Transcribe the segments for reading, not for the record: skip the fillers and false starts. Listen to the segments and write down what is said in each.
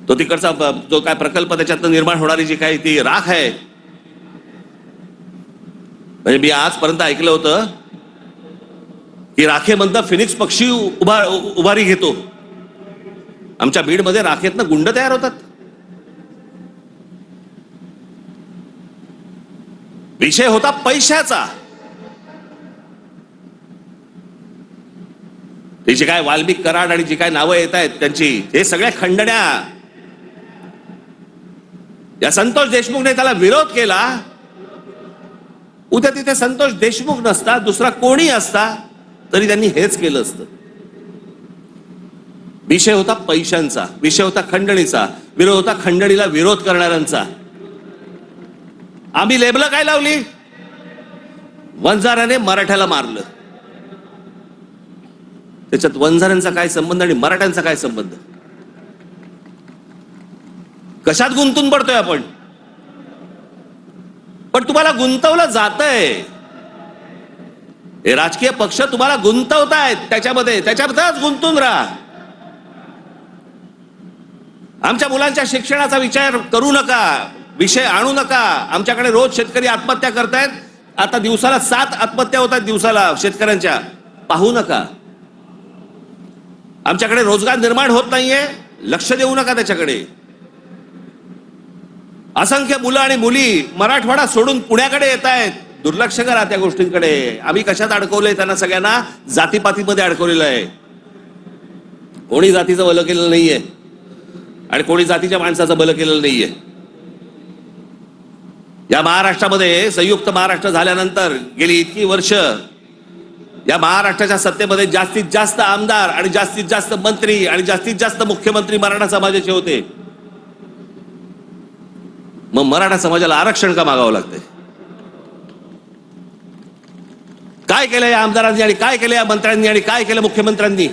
तो तिकडचा जो काय प्रकल्प त्याच्यातनं निर्माण होणारी जी काही ती राख आहे, म्हणजे मी आजपर्यंत ऐकलं होतं की राखेमधनं फिनिक्स पक्षी उभारी घेतो. आमच्या बीडमध्ये राखेतनं गुंड तयार होतात. विषय होता पैशाचा. ती जी काय वाल्मिक कराड आणि जी काय नावं येत आहेत त्यांची, हे सगळ्या खंडण्या. या संतोष देशमुखने त्याला विरोध केला. उद्या तिथे संतोष देशमुख नसता, दुसरा कोणी असता तरी त्यांनी हेच केलं असतं. विषय होता पैशांचा, विषय होता खंडणीचा, विरोध होता खंडणीला विरोध करणाऱ्यांचा. आम्ही लेबलं काय लावली? वंजाराने मराठ्याला मारलं. त्याच्यात वंजारांचा काय संबंध आणि मराठ्यांचा काय संबंध? कशात गुंतून पडतोय आपण? पण तुम्हाला गुंतवलं जातंय. हे राजकीय पक्ष तुम्हाला गुंतवतायत त्याच्याबद्दलच गुंतून राहा. आमच्या मुलांच्या शिक्षणाचा विचार करू नका, विषय आणू नका. आमच्याकडे रोज शेतकरी आत्महत्या करतायत. आता दिवसाला 7 आत्महत्या होतात दिवसाला शेतकऱ्यांच्या. पाहू नका. आमच्याकडे रोजगार निर्माण होत नाहीये, लक्ष देऊ नका त्याच्याकडे. असंख्य मुलं आणि मुली मराठवाडा सोडून पुण्याकडे येत आहेत. दुर्लक्ष करा त्या गोष्टींकडे. आम्ही कशात अडकवलंय त्यांना? सगळ्यांना जातीपातीमध्ये अडकवलेलं आहे. कोणी जातीचं भलं केलेलं नाहीये आणि कोणी जातीच्या माणसाचं भलं केलेलं नाहीये. या महाराष्ट्रामध्ये संयुक्त महाराष्ट्र झाल्यानंतर गेली इतकी वर्ष या महाराष्ट्राच्या सत्तेमध्ये जास्तीत जास्त आमदार आणि जास्तीत जास्त मंत्री आणि जास्तीत जास्त मुख्यमंत्री मराठा समाजाचे होते. मग मराठा समाजाला आरक्षण का मागावं लागतंय? काय केलं या आमदारांनी आणि काय केलं या मंत्र्यांनी आणि काय केलं मुख्यमंत्र्यांनी?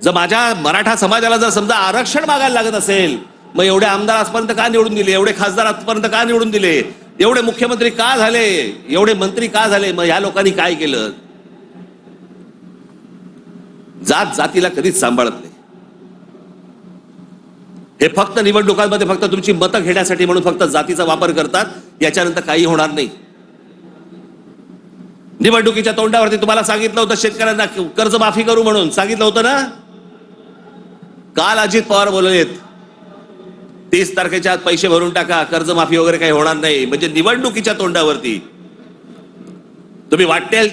जर माझ्या मराठा समाजाला जर समजा आरक्षण मागायला लागत असेल, मग एवढे आमदार आजपर्यंत का निवडून दिले? एवढे खासदार आजपर्यंत का निवडून दिले? एवढे मुख्यमंत्री का झाले? एवढे मंत्री का झाले? मग या लोकांनी काय केलं? जात जातीला कधीच सांभाळत नाही. हे फक्त निवडणुकांमध्ये फक्त तुमची मतं घेण्यासाठी म्हणून फक्त जातीचा वापर करतात. याच्यानंतर काही होणार नाही. निवडणुकीच्या तोंडावरती तुम्हाला सांगितलं होतं शेतकऱ्यांना कर्जमाफी करू म्हणून, सांगितलं होतं ना? काल अजित पवार बोललेत 30 तारखेच्या आत पैसे भरून टाका, कर्जमाफी वगैरे काही होणार नाही. म्हणजे निवडणुकीच्या तोंडावरती तुम्ही वाटेल